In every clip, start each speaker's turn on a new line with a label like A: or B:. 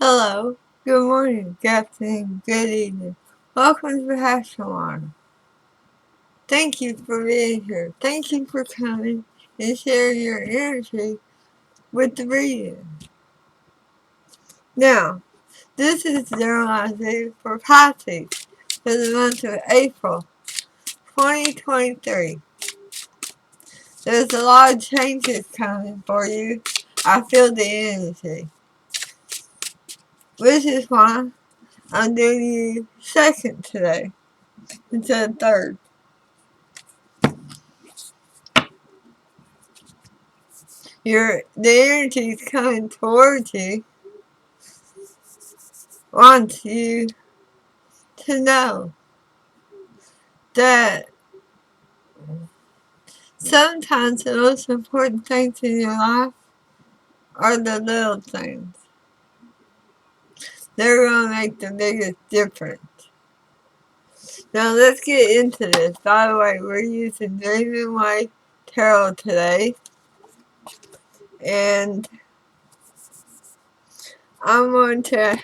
A: Hello, good morning, good afternoon, good evening. Welcome to PassionWater. Thank you for being here. Thank you for coming and sharing your energy with the reading. Now, this is generalizing for Pisces for the month of April 2023. There's a lot of changes coming for you. I feel the energy. Which is why I'm doing you second today instead of third. The energy is coming towards you, wants you to know that sometimes the most important things in your life are the little things. They're going to make the biggest difference. Now let's get into this. By the way, we're using Dreaming Way Tarot today. And I'm going to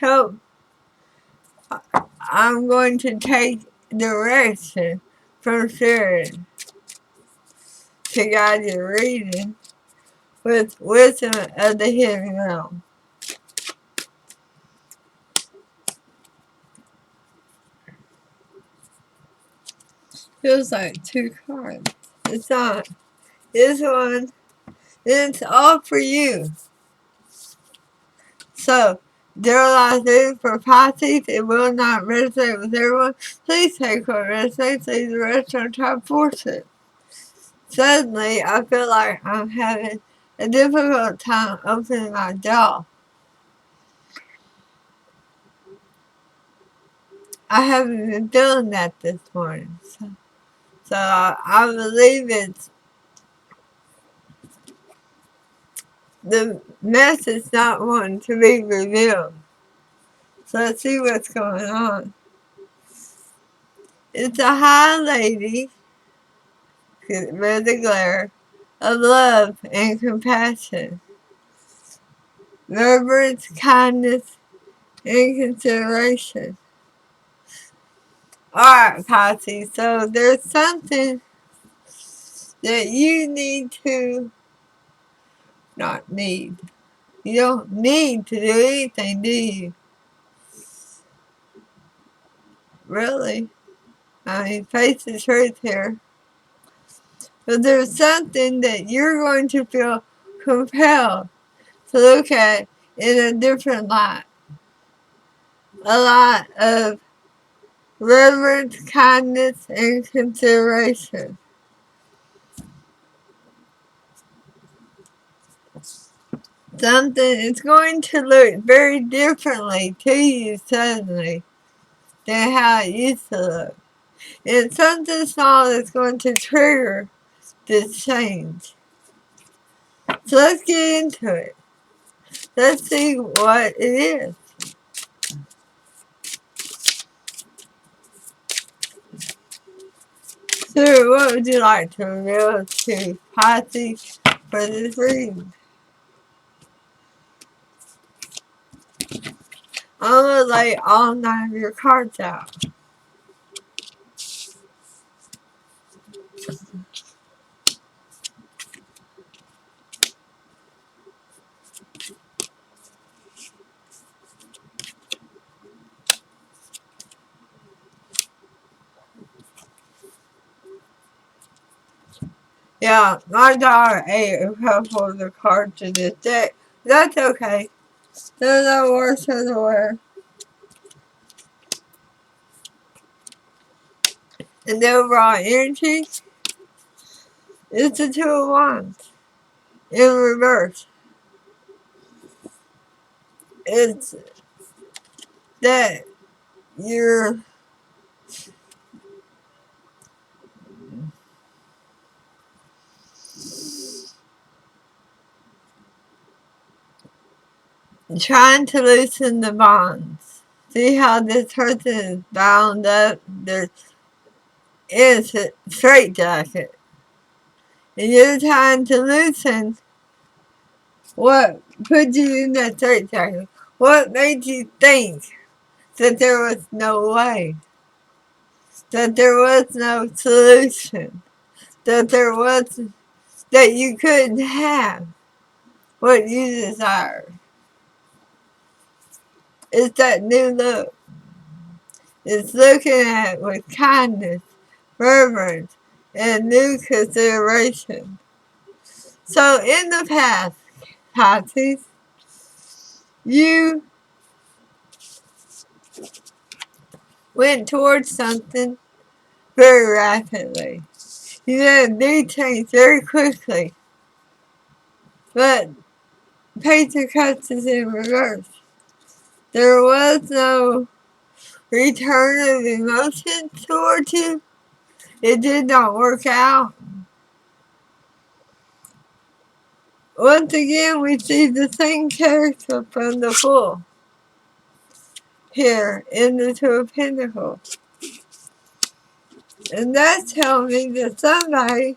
A: take direction from Sharon to guide your reading with wisdom of the hidden realm. Feels like two cards. It's not. This one, it's all for you. So, generalization for Pisces, it will not resonate with everyone. Please take what resonates, leave the rest on top, force it. Suddenly, I feel like I'm having a difficult time opening my jaw. I haven't been feeling that this morning. So I believe it's the message not wanting to be revealed. So let's see what's going on. It's a high lady, with the glare, of love and compassion, reverence, kindness, and consideration. Alright, Pisces, so there's something that you need to not need. You don't need to do anything, do you? Really? I mean, face the truth here. But there's something that you're going to feel compelled to look at in a different light. A lot of reverence, kindness, and consideration. Something is going to look very differently to you suddenly than how it used to look. And something small that's going to trigger this change. So let's get into it. Let's see what it is. So what would you like to reveal to Pisces for this reading? I'm going to lay all 9 of your cards out. Yeah, my daughter ate a couple of the cards in this deck. That's okay. They're the worst of the worst. And the overall energy is the Two of Wands in reverse. It's that you're trying to loosen the bonds. See how this person is bound up? There is a straitjacket. And you're trying to loosen what put you in that straitjacket. What made you think that there was no way? That there was no solution? That you couldn't have what you desired? It's that new look. It's looking at it with kindness, reverence, and new consideration. So in the past, Pisces, you went towards something very rapidly. You had to do things very quickly. But Page of Cups is in reverse. There was no return of emotion towards you. It did not work out. Once again, we see the same character from the Fool here in the Two of Pentacles. And that's telling me that somebody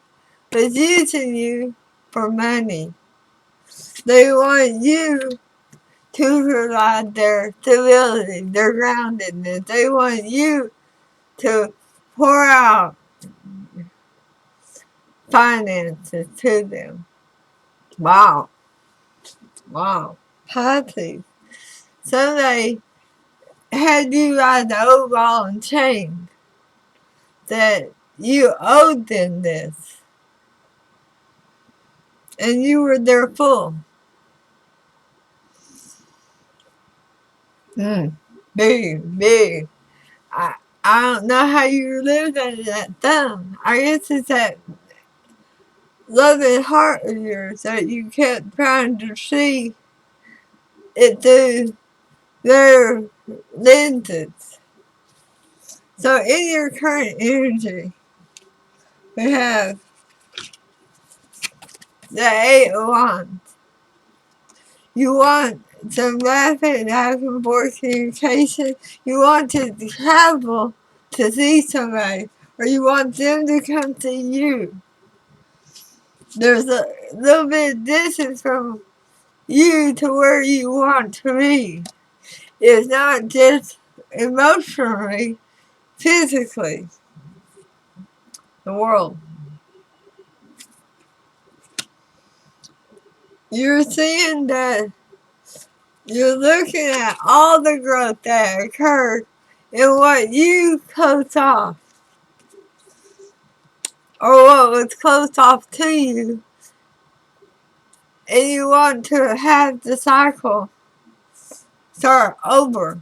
A: is using you for money. They want you to provide their stability, their groundedness. They want you to pour out finances to them. Wow. Wow. Pisces. Somebody had you ride the old ball and chain that you owed them this. And you were their fool. Big. I don't know how you lived under that thumb. I guess it's that loving heart of yours that you kept trying to see it through their lenses. So in your current energy, we have the Eight of Wands. You want some rapid back and forth communication. You want to travel to see somebody, or you want them to come to you. There's a little bit of distance from you to where you want to be. It's not just emotionally, physically. The world. You're seeing that you're looking at all the growth that occurred in what you closed off, or what was closed off to you, and you want to have the cycle start over,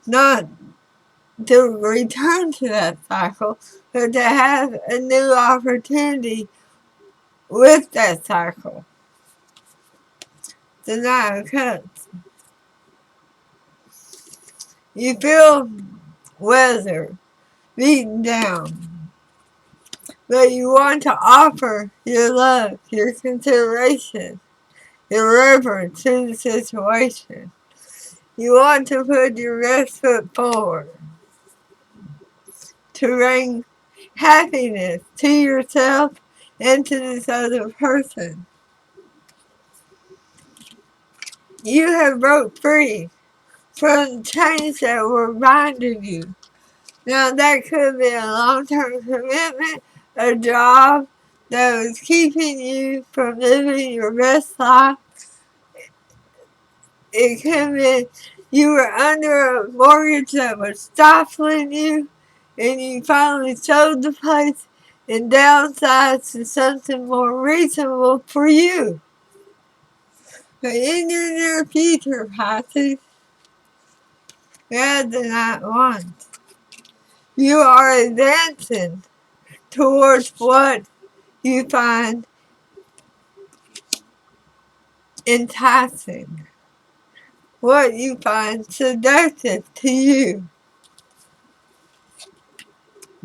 A: not to return to that cycle, but to have a new opportunity with that cycle. The Nine of Cups. You feel weathered, beaten down, but you want to offer your love, your consideration, your reverence to the situation. You want to put your best foot forward to bring happiness to yourself and to this other person. You have broke free from chains that were binding you. Now that could be a long-term commitment, a job that was keeping you from living your best life. It could be you were under a mortgage that was stifling you, and you finally sold the place and downsized to something more reasonable for you. But in your near future, Pisces, you have the Nine of Wands. You are advancing towards what you find enticing, what you find seductive to you.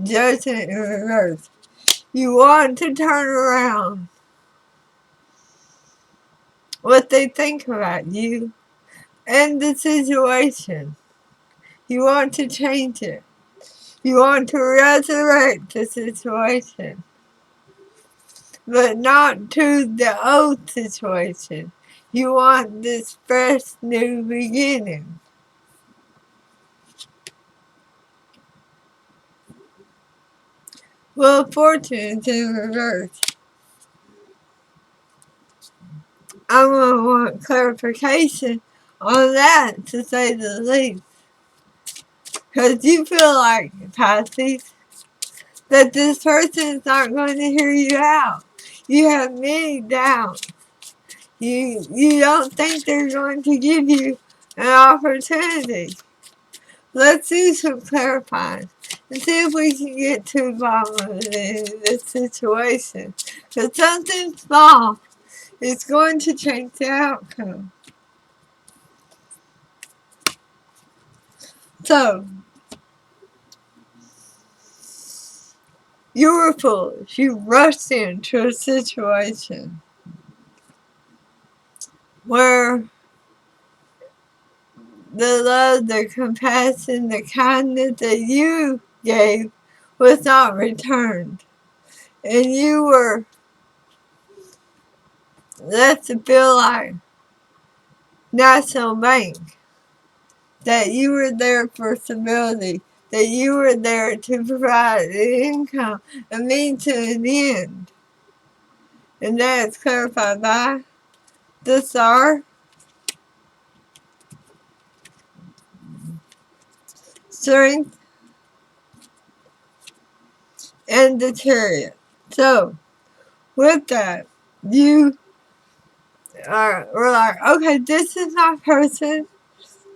A: Judgment in reverse. You want to turn around what they think about you and the situation. You want to change it. You want to resurrect the situation, but not to the old situation. You want this fresh new beginning. Well, fortune is in reverse. I'm going to want clarification on that, to say the least. Because you feel like, Pisces, that this person is not going to hear you out. You have many doubts. You don't think they're going to give you an opportunity. Let's do some clarifying and see if we can get to the bottom of this situation. Because something small is going to change the outcome. So, you were foolish. You rushed into a situation where the love, the compassion, the kindness that you gave was not returned. And you were left to feel like National Bank, that you were there for stability, that you were there to provide an income, a means to an end. And that is clarified by the Star, Strength, and the Chariot. So, with that, you were like, okay, this is my person.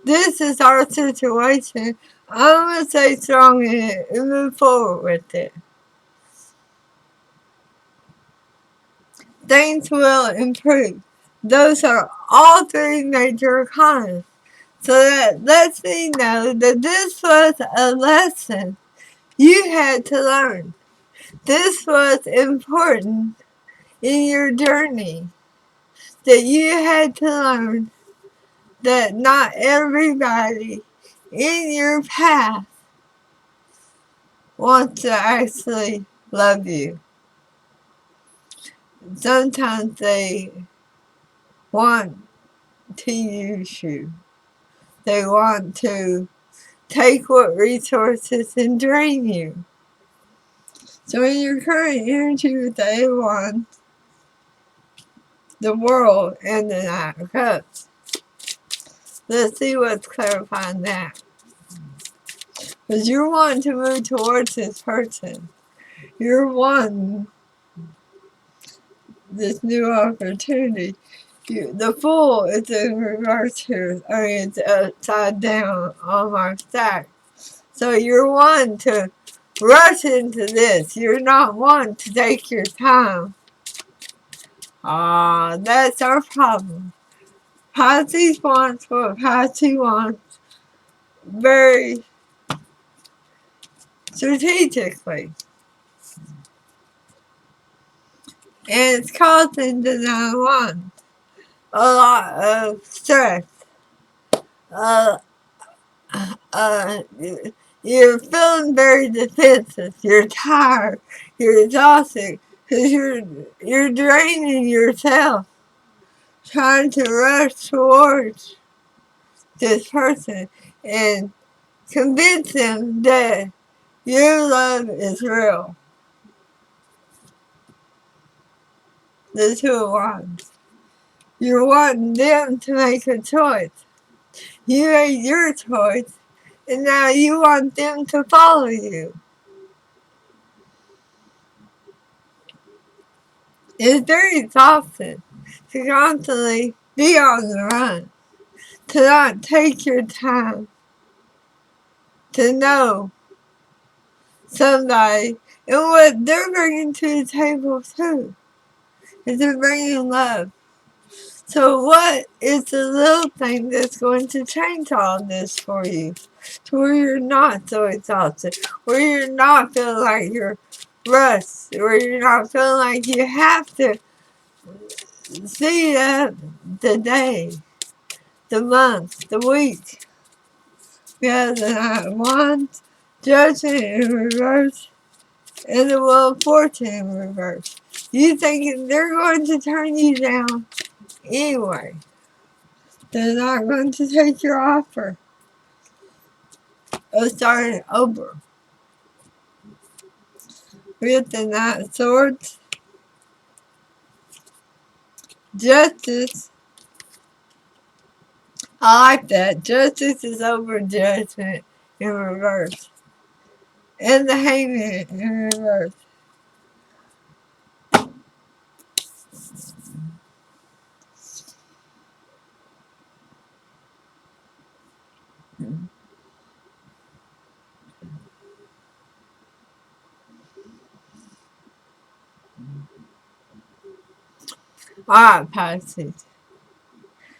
A: This is our situation. I'm going to stay strong in it and move forward with it. Things will improve. Those are all three major economies. So that lets me know that this was a lesson you had to learn. This was important in your journey, that you had to learn that not everybody in your path wants to actually love you. Sometimes they want to use you. They want to take what resources and drain you. So in your current energy with the A1, the World, and the Knight of Cups, let's see what's clarifying that. Because you're wanting to move towards this person. You're wanting this new opportunity. The Fool is in reverse here. I mean, it's upside down on my stack. So you're wanting to rush into this. You're not wanting to take your time. That's our problem. Pisces wants what Pisces wants very strategically. And it's causing the 9-1 a lot of stress. You're feeling very defensive. You're tired. You're exhausted because you're draining yourself trying to rush towards this person and convince them that your love is real. The 2 of Wands. You're wanting them to make a choice. You made your choice, and now you want them to follow you. It's very exhausting to constantly be on the run, to not take your time to know somebody and what they're bringing to the table too. Is they're bringing love. So what is the little thing that's going to change all this for you? To where you're not so exhausted, where you're not feeling like you're rushed, where you're not feeling like you have to see the day, the month, the week. We have the Knight of Wands, Judgment in reverse, and the Wheel of Fortune in reverse. You thinking they're going to turn you down anyway. They're not going to take your offer of starting over. With the Knight of Swords, Justice. I like that. Justice is over judgment in reverse. And the Hangman in reverse. Alright, Pisces.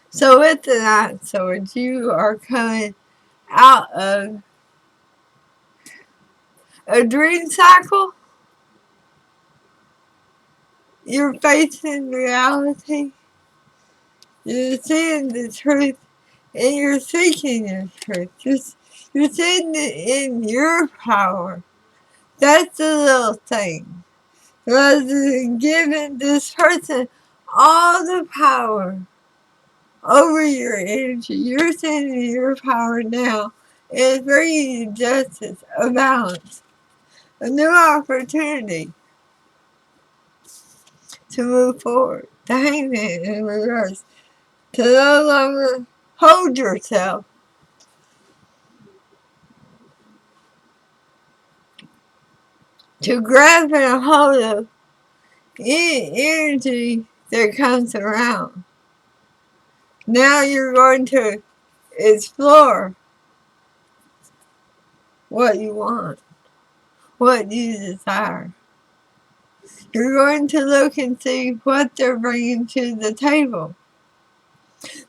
A: So with the Knight of Swords, you are coming out of a dream cycle. You're facing reality. You're seeing the truth, and you're seeking the truth. You're seeing it in your power. That's the little thing. Rather than giving this person all the power over your energy, you're seeing your power now and bringing justice, a balance, a new opportunity to move forward. The Hangman in reverse. To no longer hold yourself. To grab and hold of any energy that comes around. Now you're going to explore what you want, what you desire. You're going to look and see what they're bringing to the table.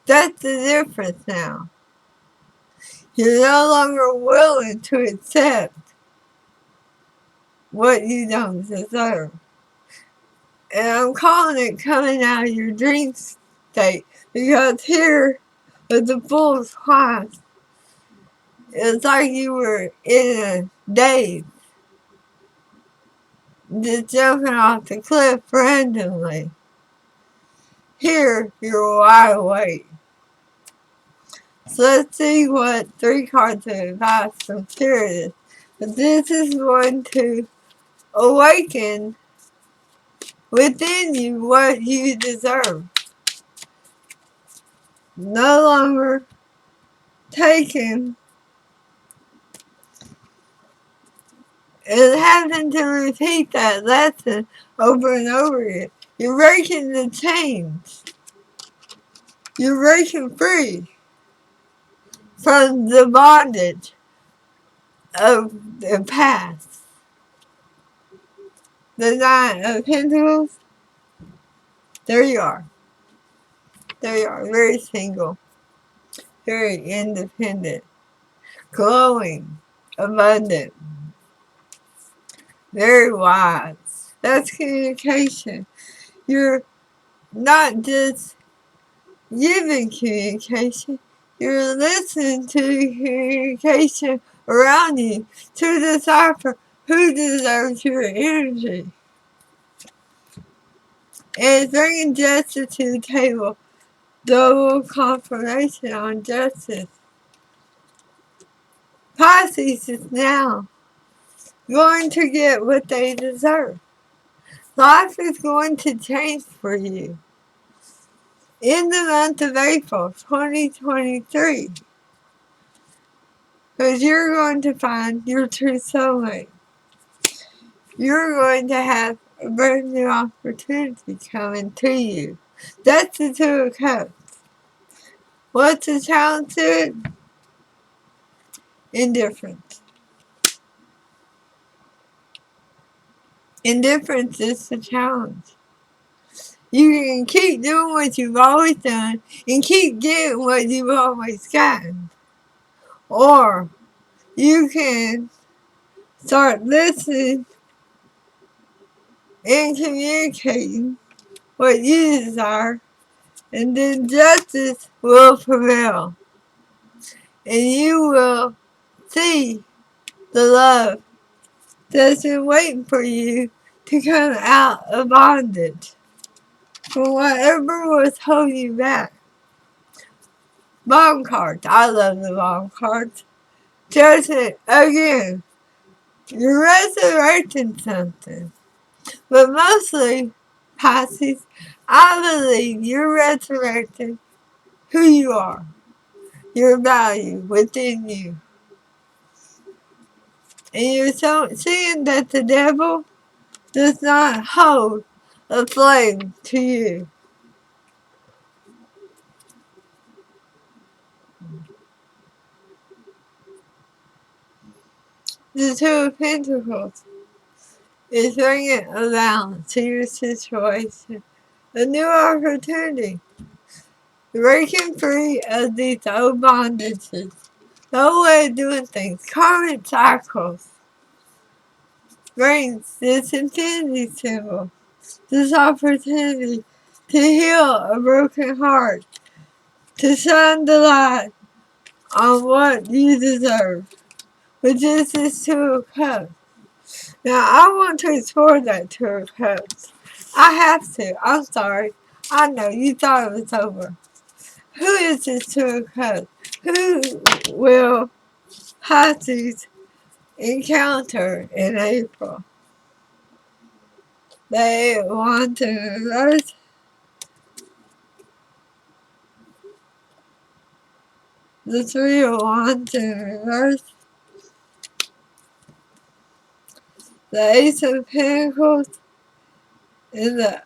A: That's the difference now. You're no longer willing to accept what you don't deserve. And I'm calling it coming out of your dream state, because here with the Fool's class, it's like you were in a daze, just jumping off the cliff randomly. Here, you're wide awake. So let's see what 3 cards of advice from Spirit is. But this is going to awaken within you what you deserve. No longer taken and having to repeat that lesson over and over again. You're breaking the chains. You're breaking free from the bondage of the past. The Nine of Pentacles, there you are. There you are, very single, very independent, glowing, abundant, very wise. That's communication. You're not just giving communication, you're listening to communication around you to decipher who deserves your energy. And it's bringing justice to the table. Double confirmation on justice. Pisces is now going to get what they deserve. Life is going to change for you in the month of April 2023. Because you're going to find your true soulmate. You're going to have a brand new opportunity coming to you. That's the Two of Cups. What's the challenge to it? Indifference. Indifference is the challenge. You can keep doing what you've always done and keep getting what you've always gotten. Or you can start listening and communicating what you desire, and then justice will prevail. And you will see the love that's been waiting for you to come out of bondage. for whatever was holding you back. Bond cards. I love the bond cards. Judgment, again, you're resurrecting something. But mostly, Pisces, I believe you're resurrecting who you are, your value within you. And you're seeing that the devil does not hold a flame to you. The Two of Pentacles is bringing a balance to your situation. A new opportunity. Breaking free of these old bondages. The old way of doing things. Karmic cycles. Brings this infinity symbol. This opportunity to heal a broken heart. To shine the light on what you deserve. Which is this Two of Cups. Now, I want to explore that Two of Cups. I have to. I'm sorry. I know you thought it was over. Who is this Two of Cups? Who will Pisces encounter in April? They want to reverse. The Three of Wands in reverse. The Ace of Pentacles and the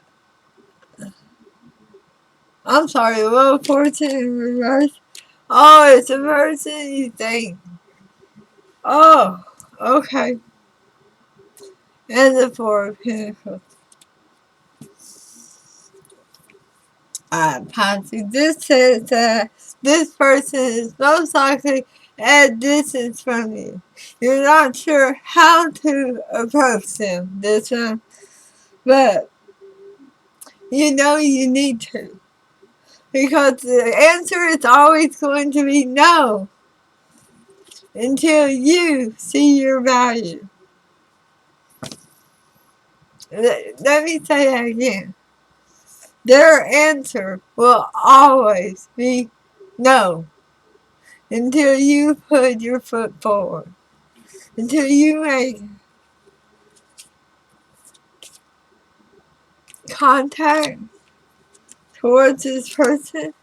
A: Wheel of Fortune in reverse. Oh, it's a person you think. Oh, okay. And the Four of Pentacles. Pisces, this says that this person is most likely at a distance from you. You're not sure how to approach them this one, but you know you need to. Because the answer is always going to be no until you see your value. Let me say that again. Their answer will always be no until you put your foot forward. Until you make contact towards this person,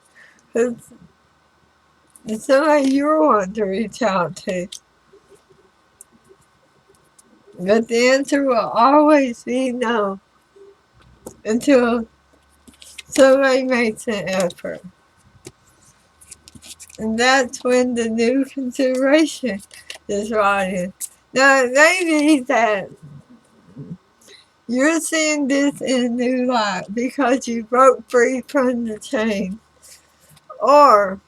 A: it's somebody you're wanting to reach out to. But the answer will always be no until somebody makes an effort. And that's when the new consideration is riding. Now, it may be that you're seeing this in a new light because you broke free from the chain. Or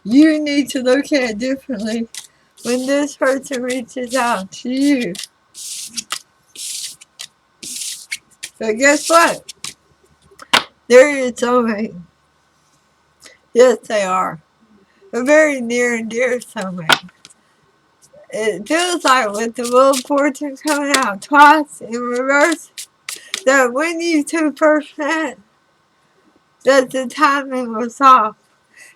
A: you need to look at it differently when this person reaches out to you. But guess what? They're your soulmate. Yes, they are. A very near and dear soulmate. It feels like with the Wheel of Fortune coming out twice in reverse, that when you two first met, that the timing was off.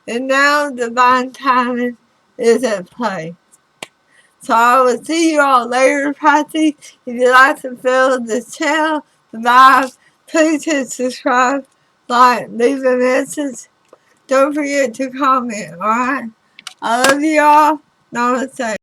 A: And now divine timing is at play. So I will see you all later, Pisces. If you like to feel this channel, the vibe, please hit subscribe, like, leave a message. Don't forget to comment, alright? I love you all. Namaste.